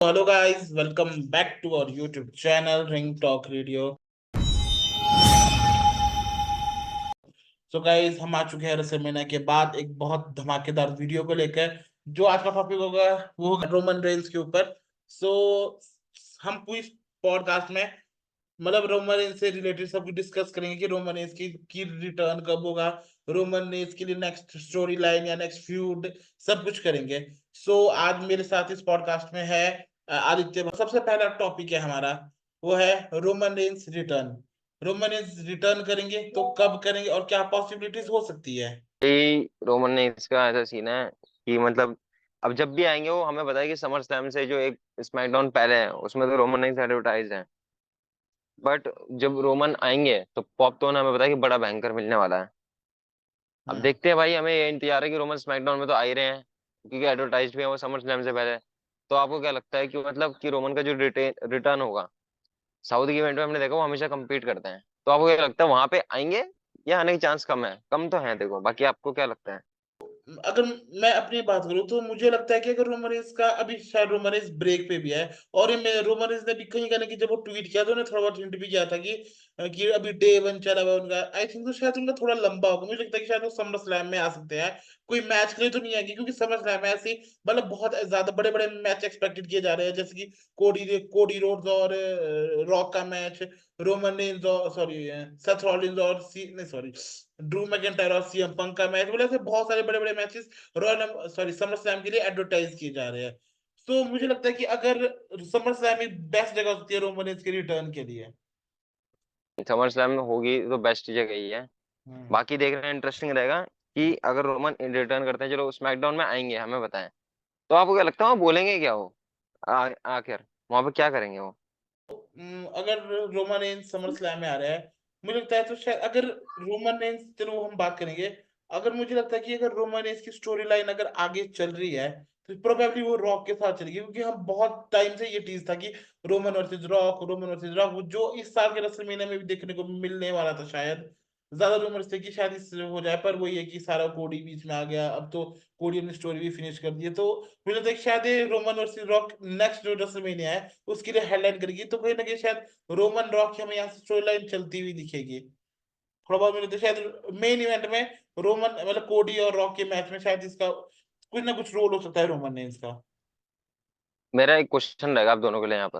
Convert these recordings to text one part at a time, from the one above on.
Hello guys, welcome back to our YouTube channel Ring Talk Radio. So guys, हम आ चुके हैं WrestleMania के बाद एक बहुत धमाकेदार वीडियो को लेकर। जो आज का टॉपिक होगा वो होगा रोमन रेंस के ऊपर। सो हम पूरी पॉडकास्ट में मतलब रोमन रेंस से रिलेटेड सब कुछ डिस्कस करेंगे कि रोमन रेंस की रिटर्न कब होगा, रोमन रेंस के लिए नेक्स्ट स्टोरी लाइन या नेक्स्ट फ्यूड सब कुछ करेंगे। सो आज मेरे साथ इस पॉडकास्ट में है आदित्य। सबसे पहला टॉपिक है हमारा, वो है Roman Reigns return. Roman Reigns return करेंगे तो कब करेंगे और क्या पॉसिबिलिटीज हो सकती है। भाई रोमन ने इसका ऐसा सीन है कि मतलब अब जब भी आएंगे वो हमें बताया कि समर स्लैम से जो एक स्मैकडाउन पहले है उसमें तो रोमन नहीं एडवर्टाइज है। बट जब रोमन आएंगे तो पॉप तो ने हमें बताया कि बड़ा भयंकर मिलने वाला है। अब हम्म। देखते हैं भाई, हमें ये इंतजार है कि रोमन स्मैकडाउन में तो आ ही रहे हैं क्योंकि एडवर्टाइज भी है वो समर स्लैम से पहले। तो आपको क्या लगता है कि मतलब कि रोमन का जो रिटर्न होगा साउथ के इवेंट में, हमने देखा वो हमेशा compete करते हैं, तो आपको क्या लगता है वहां पे आएंगे या आने की चांस कम है? कम तो है, देखो बाकी आपको क्या लगता है? अगर मैं अपनी बात करूं तो मुझे लगता है कि अगर रोमरेस का अभी शायद रोमरेस ब्रेक पे भी है। और ये रोमरेस ने भी कहीं कहने की जब वो ट्वीट किया तो उन्हें थोड़ा बहुत हिंट भी किया था कि अभी डे वन चला हुआ है उनका। आई थिंक तो शायद उनका थोड़ा लंबा होगा। मुझे लगता है कि शायद वो समर स्लैम में आ सकते हैं। कोई मैच के लिए तो नहीं आएंगे क्योंकि समर स्लैम में ऐसे मतलब बहुत ज्यादा बड़े बड़े मैच एक्सपेक्टेड किए जा रहे हैं, जैसे कि कोडी रोड्स और रॉक का मैच, रोमन रेंज और सॉरी सेथ रॉलिंस और सी नहीं सॉरी ड्रू मैकिंटायर और सीएम पंक का मैच, बोले ऐसे बहुत सारे बड़े बड़े matches royal sorry summer slam के लिए एडवर्टाइज किए जा रहे हैं। तो मुझे लगता है कि अगर समर स्लैम एक बेस्ट जगह होती है रोमन रेंज के रिटर्न के लिए। समर स्लैम में होगी तो बेस्ट जगह ही है। हम्म। बाकी देखना इंटरेस्टिंग रहेगा कि अगर रोमन रिटर्न करते हैं, चलो स्मैकडाउन में आएंगे हमें बताएं, तो आपको क्या लगता है वो बोलेंगे क्या वो आखिर वहां पे क्या करेंगे वो? अगर रोमन रेंज समर स्लैम में आ रहा है, मुझे लगता है तो शायद अगर रोमन रेंज, चलो वो हम बात करेंगे। अगर मुझे लगता है कि अगर रोमन रेंज की स्टोरी लाइन अगर आगे चल रही है तो प्रोबेबली वो रॉक के साथ चलेगी, क्योंकि हम बहुत टाइम से ये टीज था कि रोमन वर्सेस रॉक वो जो इस साल के रेसलमेनिया में भी देखने को मिलने वाला था शायद। ज्यादा रूमर्स थे कि शायद इस हो जाए, पर वो ये कि सारा कोडी बीच में आ गया। अब तो कोडी अपनी स्टोरी भी फिनिश कर दी है, तो मुझे लगता है कि शायद ये रोमन वर्सेस रॉक नेक्स्ट जो रेसलमेनिया है उसके लिए हेडलाइन करेगी। तो कहीं ना कहीं शायद रोमन रॉक की हमें यहाँ से स्टोरी लाइन चलती हुई दिखेगी। थोड़ा बहुत मुझे तो शायद मेन इवेंट में रोमन मतलब कोडी और रॉक के मैच में शायद इसका कुछ ना कुछ रोल हो सकता है रोमन ने इसका। मेरा एक क्वेश्चन रहेगा आप दोनों के लिए यहाँ पर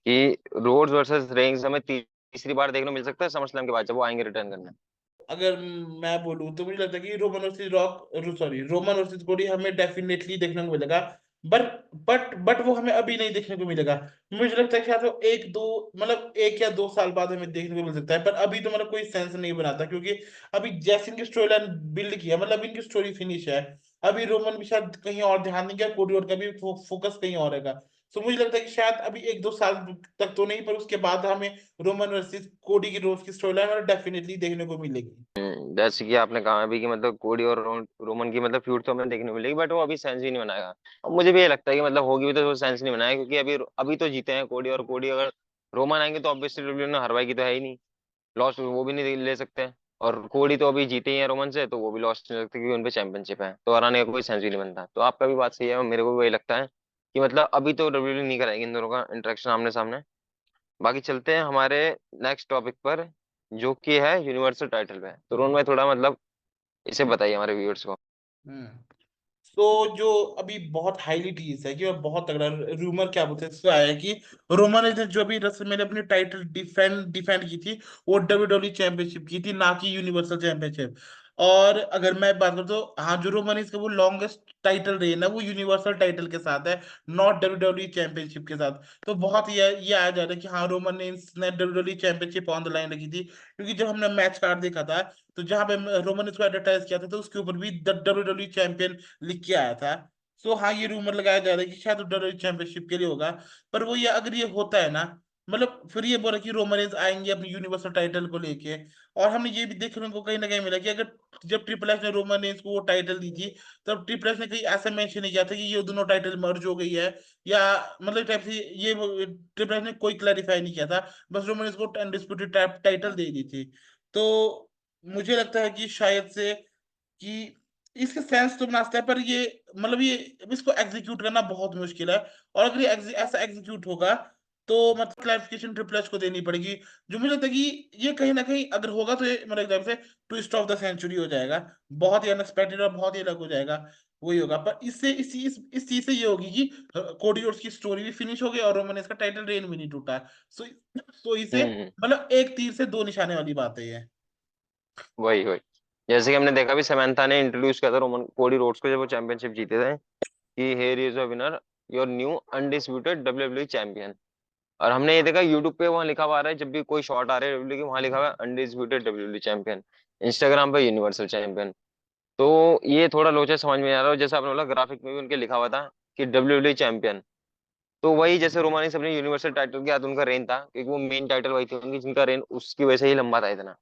कि रोड्स वर्सेस रेंज हमें तीसरी बार देखने को मिल सकता है समर स्लैम के बाद जब वो आएंगे रिटर्न करने? अगर मैं बोलूँ तो मुझे लगता है कि Roman versus rock sorry Roman versus कोडी हमें डेफिनेटली देखने को मिलेगा। बट बट वो हमें अभी नहीं देखने को मिलेगा। मुझे लगता है कि शायद वो एक दो मतलब 1 या 2 साल बाद हमें देखने को मिल सकता है, पर अभी तो मतलब कोई सेंस नहीं बनाता, क्योंकि अभी जैसे इनकी स्टोरी लाइन बिल्ड किया मतलब इनकी स्टोरी फिनिश है। अभी रोमन भी शायद कहीं और ध्यान नहीं गया, कोडी और का भी फोकस कहीं और रहेगा। तो मुझे लगता है कि शायद अभी 1 2 साल तक तो नहीं, पर उसके बाद हमें रोमन वर्सेस कोडी की रोज की स्टोरी लाइन और डेफिनेटली देखने को मिलेगी। जैसे कि आपने कहा अभी कि मतलब कोडी और रोमन की मतलब फ्यूड तो हमें देखने को मिलेगी, बट वो अभी सेंस ही नहीं बनाएगा। और मुझे भी ये लगता है कि मतलब होगी भी तो वो सेंस नहीं बनाएगा, क्योंकि अभी अभी तो जीते हैं कोडी, और कोडी अगर रोमन आएंगे तो ऑब्वियसली डब्ल्यू ने हरवाई की तो है ही नहीं, लॉस वो भी नहीं ले सकते। और कोडी तो अभी जीते ही हैं रोमन से, तो वो भी लॉस नहीं ले सकते क्योंकि उनपे चैंपियनशिप है, तो हराने का कोई सेंस ही नहीं बनता। तो आपका भी बात सही है, मेरे को भी वही लगता है कि मतलब अभी तो डब्ल्यू नहीं कराएगी इन दोनों का इंटरेक्शन आमने सामने। बाकी चलते हैं हमारे नेक्स्ट टॉपिक पर, जो कि है यूनिवर्सल टाइटल पे। तो रोहन भाई थोड़ा मतलब इसे बताइए हमारे व्यूअर्स को। हम्म। तो जो अभी बहुत हाईली टीज है कि और बहुत तगड़ा रूमर क्या बोलते हैं इससे आया है कि रोमन ने जो अभी रेसलमेनिया अपनी टाइटल डिफेंड डिफेंड की थी वो डब्ल्यूडब्ल्यू चैंपियनशिप की थी, ना कि यूनिवर्सल चैंपियनशिप। और अगर मैं बात करूँ तो हाँ, जो रोमन इसका वो लॉन्गेस्ट टाइटल रेन है वो यूनिवर्सल टाइटल के साथ है, नॉट डब्ल्यूडब्ल्यू चैंपियनशिप के साथ। तो बहुत ये आया जा रहा है कि हाँ रोमन ने WWE championship on the line रखी थी, क्योंकि जब हमने मैच कार्ड देखा था तो जहां पे रोमन इसको एडवर्टाइज किया था तो उसके ऊपर भी द डब्ल्यूडब्ल्यू चैंपियन लिख के आया था। सो हाँ, ये रूमर लगाया जा रहा है कि शायद डब्ल्यूडब्ल्यू चैंपियनशिप के लिए होगा। पर वो ये अगर ये होता है ना, मतलब फिर ये बोला कि रोमन रेंज आएंगे अपनी यूनिवर्सल टाइटल को लेके। और हमने ये भी देखने को कहीं ना कहीं मिला कि अगर जब ट्रिपल एच ने रोमन रेंज को वो टाइटल दी थी, तब ट्रिपल एच ने कहीं ऐसा मेंशन नहीं किया था कि ये दोनों टाइटल मर्ज हो गई है या मतलब टाइप से ये ट्रिपल एच ने कोई क्लैरिफाई नहीं किया था। बस रोमन रेंज को अनडिस्प्यूटेड टाइटल दे दी थी। तो मुझे लगता है कि शायद से कि इसके सेंस तो बना सकता है, पर ये मतलब ये इसको एग्जीक्यूट करना बहुत मुश्किल है। और अगर ये ऐसा एग्जीक्यूट होगा तो मतलब क्लैरिफिकेशन ट्रिपल एच को देनी पड़ेगी। जो मुझे लगता है कि ये कहीं ना कहीं अगर होगा तो ये मेरे हिसाब से ट्विस्ट ऑफ द सेंचुरी हो जाएगा। बहुत ही अनएक्सपेक्टेड और बहुत ही अलग हो जाएगा। वही होगा, पर इससे इस चीज से ये होगी कि कोडी रोड्स की स्टोरी भी फिनिश हो गई और रोमानियस का टाइटल रेन भी नहीं टूटा। सो सो इसे हम्म। मतलब एक तीर से दो निशाने वाली बात है ये। वही वही, जैसे कि हमने देखा भी समंथा ने इंट्रोड्यूस किया था रोमन कोडी रोड्स को जब वो चैंपियनशिप जीते थे, कि here is a winner, your new undisputed WWE champion. और हमने ये देखा यूट्यूब पे वहां लिखा हुआ आ रहा है, जब भी कोई शॉट आ रहा है डब्ल्यूडब्ल्यूई की, वहां लिखा हुआ है अनडिस्प्यूटेड डब्ल्यूडब्ल्यूई चैंपियन। इंस्टाग्राम पे यूनिवर्सल चैंपियन। तो ये थोड़ा लोचा समझ में नहीं आ रहा है। जैसे आपने बोला ग्राफिक में भी उनके लिखा हुआ था कि डब्ल्यूडब्ल्यूई चैंपियन। तो वही जैसे रोमानिस अपने यूनिवर्सल टाइटल के बाद उनका रेन था, क्योंकि वो मेन टाइटल वही थी उनकी, जिनका रेन उसकी वजह से ही लंबा था इतना।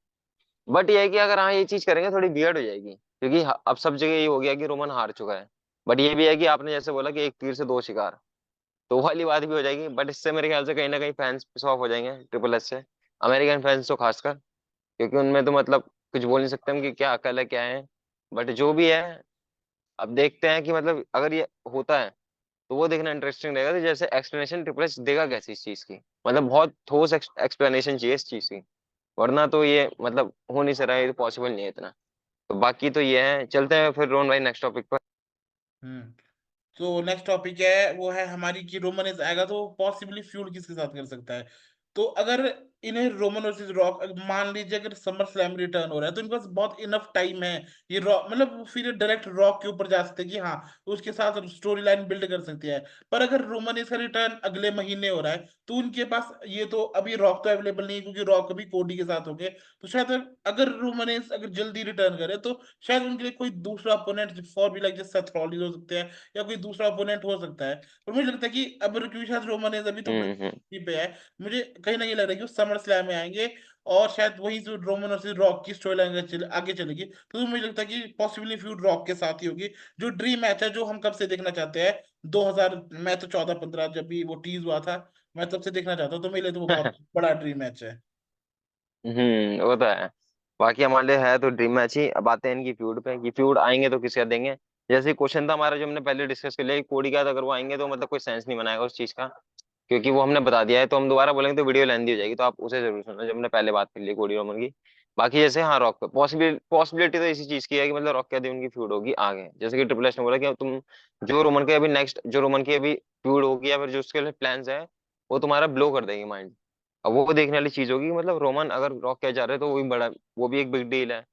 बट ये है कि अगर हाँ ये चीज करेंगे थोड़ी वियर्ड हो जाएगी, क्योंकि अब सब जगह ये हो गया कि रोमन हार चुका है। बट ये भी है कि आपने जैसे बोला कि एक तीर से दो शिकार, तो वो वाली बात भी हो जाएगी। बट इससे मेरे ख्याल से कहीं ना कहीं फैंस पिस ऑफ हो जाएंगे ट्रिपल एच से, अमेरिकन फैंस तो खासकर, क्योंकि उनमें तो मतलब कुछ बोल नहीं सकते हम कि क्या अकल है क्या है। बट जो भी है, अब देखते हैं कि मतलब अगर ये होता है तो वो देखना इंटरेस्टिंग रहेगा कि जैसे एक्सप्लेनेशन ट्रिपल एच देगा कैसे इस चीज की। मतलब बहुत ठोस एक्सप्लेनेशन चाहिए इस चीज की, वरना तो ये मतलब हो नहीं सक रहा है, ये तो पॉसिबल नहीं है इतना। तो बाकी तो ये है, चलते हैं फिर रोन भाई नेक्स्ट टॉपिक पर। हम्म। तो नेक्स्ट टॉपिक है वो है हमारी कि रोमन आएगा तो पॉसिबली फ्यूड किसके साथ कर सकता है। तो अगर इन्हें रोमन वर्सेस रॉक, मान लीजिए अगर समर स्लैम रिटर्न हो रहा है तो इनके पास बहुत इनफ टाइम है। ये रॉक मतलब फिर डायरेक्ट रॉक के ऊपर जा सकते हैं कि हाँ उसके साथ स्टोरी लाइन बिल्ड कर सकती है। पर अगर रोमन का रिटर्न अगले महीने हो रहा है तो उनके पास ये तो अभी रॉक तो अवेलेबल नहीं है, क्योंकि रॉक अभी कोडी के साथ हो गए। तो शायद अगर रोमन अगर जल्दी रिटर्न करे तो शायद उनके लिए कोई दूसरा अपोनेंट फॉर भी लाइक जैसे सेथ रॉलिंस हो सकते हैं या कोई दूसरा ओपोनेंट हो सकता है। पर मुझे लगता है कि अब क्योंकि शायद रोमन अभी तो हम्म। पे है, मुझे कहीं ना कहीं लग रहा है कि वो समर स्लैम में आएंगे और शायद वही जो रोमन और रॉक की स्टोरी लाइन आगे चलेगी। तो मुझे लगता है कि पॉसिबली फ्यूड रॉक के साथ ही होगी। जो ड्रीम मैच है जो हम कब से देखना चाहते हैं, 2000, मैं तो 14-15 जब भी वो टीज हुआ था मैं तब से देखना चाहता हूँ, तो मेरे लिए तो वो बहुत बड़ा ड्रीम मैच है। वो तो है। बाकी हमारे लिए है तो ड्रीम मैच ही। अब आते हैं इनकी फ्यूड पे, कि फ्यूड आएंगे तो किसका देंगे। जैसे क्वेश्चन था हमारा जो हमने पहले डिस्कस कर लिया कि कोडी का, तो अगर वो आएंगे तो मतलब कोई सेंस नहीं बनाएगा उस चीज का, क्योंकि वो हमने बता दिया है। तो हम दोबारा बोलेंगे तो वीडियो लेंदी हो जाएगी, तो आप उसे जरूर सुनना जो हमने पहले बात कर ली कोडी रोमन की। बाकी जैसे हाँ रॉक पे पॉसिबिलिटी तो इसी चीज की है कि मतलब रॉक के आदि उनकी फ्यूड होगी आगे, जैसे कि ट्रिपल एच ने बोला कि तुम जो रोमन के अभी नेक्स्ट जो रोमन की अभी फ्यूड होगी या फिर जो उसके लिए प्लान्स है, वो तुम्हारा ब्लो कर देगी माइंड। अब वो देखने वाली चीज होगी कि मतलब रोमन अगर रॉक किया जा रहा है तो वो भी बड़ा, वो भी एक बिग डील है।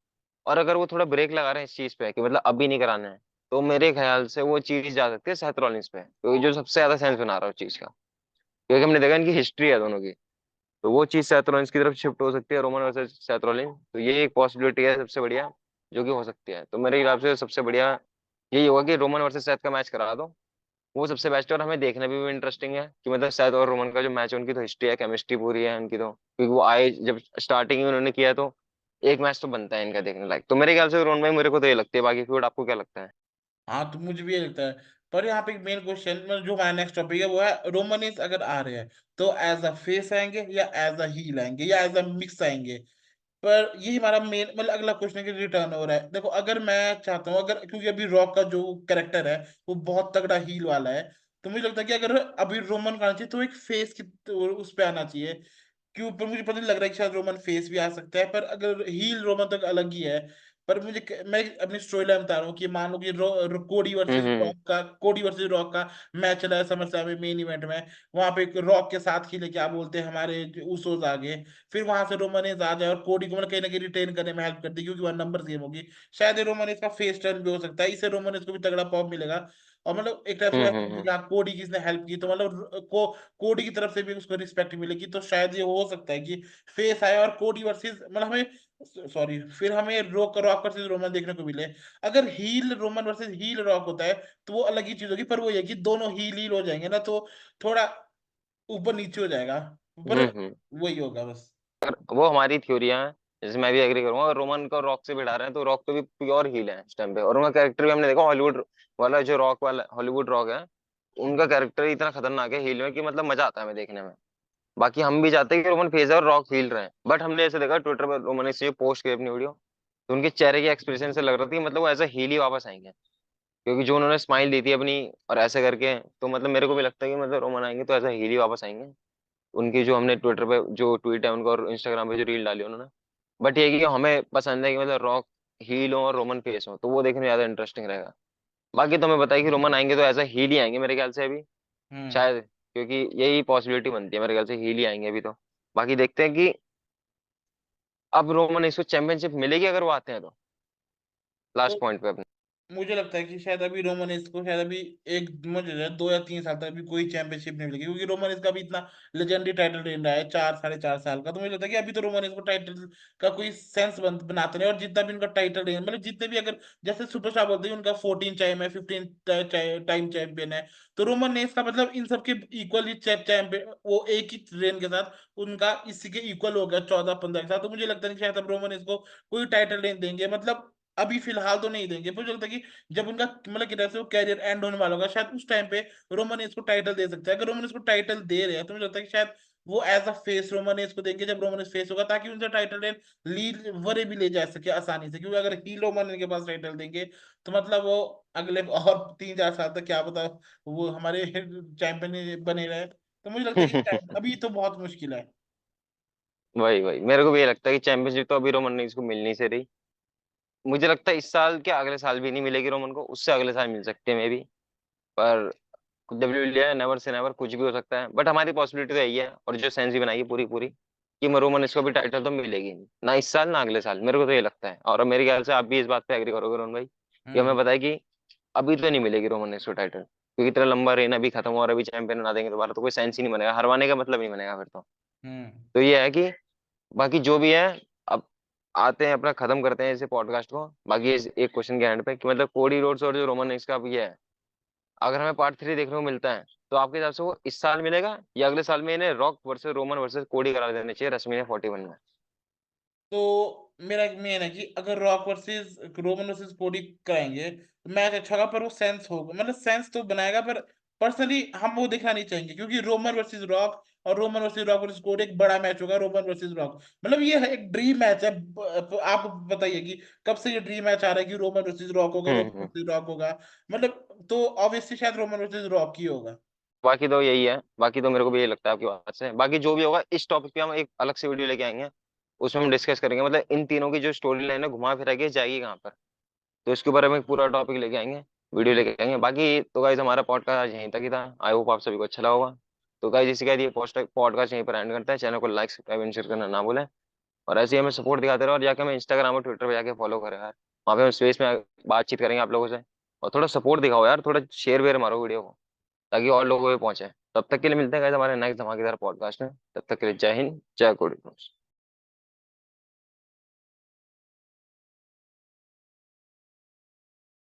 और अगर वो थोड़ा ब्रेक लगा रहे हैं इस चीज पे कि मतलब अभी नहीं कराना है, तो मेरे ख्याल से वो चीज जा सकती है सेथ रॉलिंस पे, क्योंकि जो सबसे ज्यादा सेंस बना रहा है उस चीज का, क्योंकि हमने देखा इनकी हिस्ट्री है दोनों की। तो वो चीज सेथ रॉलिंस की तरफ शिफ्ट हो सकती है, रोमन वर्सेस सेथ रॉलिंस। तो ये एक पॉसिबिलिटी है सबसे बढ़िया जो कि हो सकती है। तो मेरे हिसाब से सबसे बढ़िया यही होगा कि रोमन वर्सेस सेथ का मैच करा दो, वो सबसे बेस्ट है। और हमें देखने में भी इंटरेस्टिंग है कि मतलब शायद, और रोमन का जो मैच है उनकी तो हिस्ट्री है, केमिस्ट्री पूरी है उनकी, तो क्योंकि वो आए जब स्टार्टिंग में उन्होंने किया, तो एक मैच तो बनता है इनका देखने लायक। तो मेरे ख्याल से रोन भाई मेरे को तो ये लगती है, बाकी फिर आपको क्या लगता है। हाँ तो मुझे भी ये लगता है। पर यहाँ पे एक मेन क्वेश्चन मतलब जो हमारा नेक्स्ट टॉपिक है वो है रोमनिस अगर आ रहे हैं तो एज अ फेस आएंगे या एज अ हील आएंगे या एज अ मिक्स आएंगे। पर यही हमारा मेन मतलब अगला क्वेश्चन है कि रिटर्न हो रहा है। देखो अगर मैं चाहता हूँ अगर क्योंकि अभी रॉक का जो कैरेक्टर है वो बहुत तगड़ा हील वाला है, तो मुझे लगता है कि अगर अभी रोमन का आना चाहिए तो एक फेस की उस पे आना चाहिए। क्यों, पर मुझे पता नहीं लग रहा है कि शायद रोमन फेस भी आ सकता है, पर अगर हील रोमन तक अलग ही है। पर मैं अपनी स्टोरी लाइन बता रहा हूँ कि मान लो कि हम्म। कोडी वर्सेस रॉक का मैच चला है समर स्लैम में मेन इवेंट में। वहां पे रॉक के साथ खेले क्या बोलते हैं हमारे उसोज आगे, फिर वहां से रोमानेज आ जाए और कोडी को मतलब कहीं ना कहीं रिटेन करने में हेल्प कर दी क्योंकि वह नंबर गेम होगी। शायद ये रोमानेज का फेस टर्न भी हो सकता है, इससे रोमानेज को भी तगड़ा पॉप मिलेगा। और मतलब एक टाइप से हम्म। कोडी की इसने हेल्प की तो मतलब कोडी की तरफ से भी उसको रिस्पेक्ट मिलेगी। तो शायद ये हो सकता है कि फेस आए और कोडी वर्सेस मतलब हमें सॉरी फिर हमें रॉक वर्सेस रोमन देखने को मिले। अगर heel Roman versus heel Rock होता है तो वो अलग ही चीज होगी, पर वो ये कि दोनों हील हील हो जाएंगे ना तो थोड़ा ऊपर नीचे हो जाएगा। पर हम्म। वही होगा बस। वो हमारी थ्योरियां हैं, जैसे मैं भी एग्री करूंगा। और रोमन को रॉक से बिठा रहे हैं तो रॉक तो भी प्योर हील है इस टाइम पे, और उनका कैरेक्टर भी हमने देखा हॉलीवुड वाला, जो रॉक वाला हॉलीवुड रॉक है, उनका कैरेक्टर इतना खतरनाक है हील में कि मतलब मजा आता है हमें देखने में। बाकी हम भी चाहते हैं कि रोमन फेज है और रॉक हील रहे हैं, बट हमने ऐसे देखा ट्विटर पर रोमन ने पोस्ट की अपनी वीडियो तो उनके चेहरे के एक्सप्रेशन से लग रहा था कि मतलब वो ऐसा हील ही वापस आएंगे, क्योंकि जो उन्होंने स्माइल दी थी अपनी और ऐसे करके, तो मतलब मेरे को भी लगता है कि मतलब रोमन आएंगे तो ऐसा हील ही वापस आएंगे। उनकी जो हमने ट्विटर पे जो ट्वीट है उनका और इंस्टाग्राम पे जो रील डाली उन्होंने, बट ये है कि हमें पसंद है कि मतलब रॉक हील हो और रोमन फेस हो, तो वो देखने में ज्यादा इंटरेस्टिंग रहेगा। बाकी तुम्हें बताइए कि रोमन आएंगे तो ऐसा हील ही आएंगे मेरे ख्याल से अभी, हम्म। शायद, क्योंकि यही पॉसिबिलिटी बनती है मेरे ख्याल से, हील ही आएंगे अभी तो। बाकी देखते हैं कि अब रोमन इसको चैंपियनशिप मिलेगी अगर वो आते हैं तो, तो लास्ट पॉइंट पे अपने। मुझे लगता है कि शायद अभी रोमानिस को शायद अभी एक मुझे लगता है 2 या 3 साल तक अभी कोई चैंपियनशिप नहीं मिलेगी, क्योंकि रोमानिस का भी इतना लेजेंडरी टाइटल रेन रहा है 4 साढ़े 4 साल का। तो मुझे लगता है कि अभी तो रोमानिस को टाइटल का कोई सेंस बनाते नहीं। और जितना भी उनका टाइटल रेन मतलब जितने भी अगर जैसे सुपरस्टार बोलते हैं उनका 14 टाइम है, 15 टाइम चैंपियन है, तो रोमन नेस का मतलब इन सबके इक्वली चैंपियन वो एक ही रेन के साथ उनका इसी के इक्वल हो गया 14 15 के साथ। तो मुझे लगता है कि शायद अब रोमन इसको कोई टाइटल रेन देंगे, मतलब अभी फिलहाल तो नहीं देंगे। मुझे लगता है कि जब उनका मतलब कि से वो कैरियर एंड होने वाला होगा शायद उस टाइम पे रोमन इसको टाइटल दे सकता है। अगर रोमन इसको टाइटल दे रहे हैं तो मुझे लगता है कि शायद वो एज अ फेस रोमन इसको देंगे जब रोमन फेस होगा, ताकि उनसे टाइटल रेन लीड वरे भी ले जा सके आसानी से। क्योंकि अगर ही रोमन के पास टाइटल देंगे तो मतलब वो अगले और 3 4 साल तक क्या पता वो हमारे चैंपियन बने रहे। तो मुझे लगता है कि अभी तो बहुत मुश्किल है। वही वही मेरे को भी ये लगता है कि चैंपियनशिप तो अभी रोमन रेंज को मिल नहीं से रही। मुझे लगता है इस साल के अगले साल भी नहीं मिलेगी रोमन को, उससे अगले साल मिल सकती है मे बी। पर डब्ल्यू नेवर से नेवर, कुछ भी हो सकता है, बट हमारी पॉसिबिलिटी तो यही है, और जो सेंस भी बनाई है पूरी पूरी कि रोमन इसको भी टाइटल तो मिलेगी नहीं, ना इस साल ना अगले साल, मेरे को तो ये लगता है। और मेरे ख्याल से आप भी इस बात पे एग्री करोगे रोहन भाई, कि हमें हम्म। पता है कि अभी तो नहीं मिलेगी रोमन इसको टाइटल, क्योंकि इतना लंबा रेन अभी खत्म हुआ और अभी चैंपियन बना देंगे दोबारा, तो कोई सेंस ही नहीं बनेगा, हरवाने का मतलब नहीं बनेगा फिर तो। हम्म। तो ये है कि बाकी जो भी है, अब आते हैं अपना खत्म करते हैं इसे पॉडकास्ट को। बाकी एक क्वेश्चन के एंड पे कि मतलब कोडी रोड्स और जो रोमन रेंज का अब ये है, अगर हमें पार्ट 3 देखने को मिलता है तो आपके हिसाब से वो इस साल मिलेगा या अगले साल में इन्हें रॉक वर्सेस रोमन वर्सेस कोडी करा देना चाहिए रेसलमेनिया 41 में? तो मेरा एक मेन है कि अगर रॉक वर्सेस रोमन वर्सेस कोडी कराएंगे तो मैच अच्छा होगा, पर वो सेंस होगा मतलब सेंस तो बनाएगा, पर पर्सनली हम वो देखना नहीं चाहेंगे। क्योंकि रोमन वर्सेस रॉक और रोमन वर्सेस रॉक वर्सेस कोडी एक बड़ा मैच होगा। रोमन वर्सेस रॉक मतलब ये है एक ड्रीम मैच है। आप बताइए कि कब से ये ड्रीम मैच आ रहा है कि रोमन वर्सेस रॉक होगा, रोमन हम्म। वर्सेस रॉक होगा। मतलब तो ऑब्वियसली शायद रोमन वर्सेस रॉक ही होगा। बाकी तो यही है, बाकी तो मेरे को भी यही लगता है आपकी बात से। बाकी जो भी होगा इस टॉपिक पे हम एक अलग से वीडियो लेके आएंगे, उसमें हम डिस्कस करेंगे मतलब इन तीनों की जो स्टोरी लाइन है घुमा फिरा के जाएगी कहाँ पर, तो इसके ऊपर हम एक पूरा टॉपिक लेके आएंगे, वीडियो लेके आएंगे। बाकी तो गाइज हमारा पॉडकास्ट आज यहीं तक ही था, आई होप आप सभी को अच्छा लगा होगा। तो गाइज इसी के साथ ये पॉडकास्ट यहीं पर एंड करता है। चैनल को लाइक सब्सक्राइब एंड शेयर करना ना भूलें, और ऐसे ही हमें सपोर्ट दिखाते रहो, और जाके हमें इंस्टाग्राम और ट्विटर पे जाके फॉलो करें यार, वहाँ पे हम स्पेस में बातचीत करेंगे आप लोगों से। और थोड़ा सपोर्ट दिखाओ यार, थोड़ा शेयर वेयर मारो वीडियो को, ताकि और लोगों पे पहुंचे। तब तक के लिए मिलते हैं गाइस हमारे नेक्स्ट धमाकेदार पॉडकास्ट में, तब तक के लिए जय हिंद जय कोडी।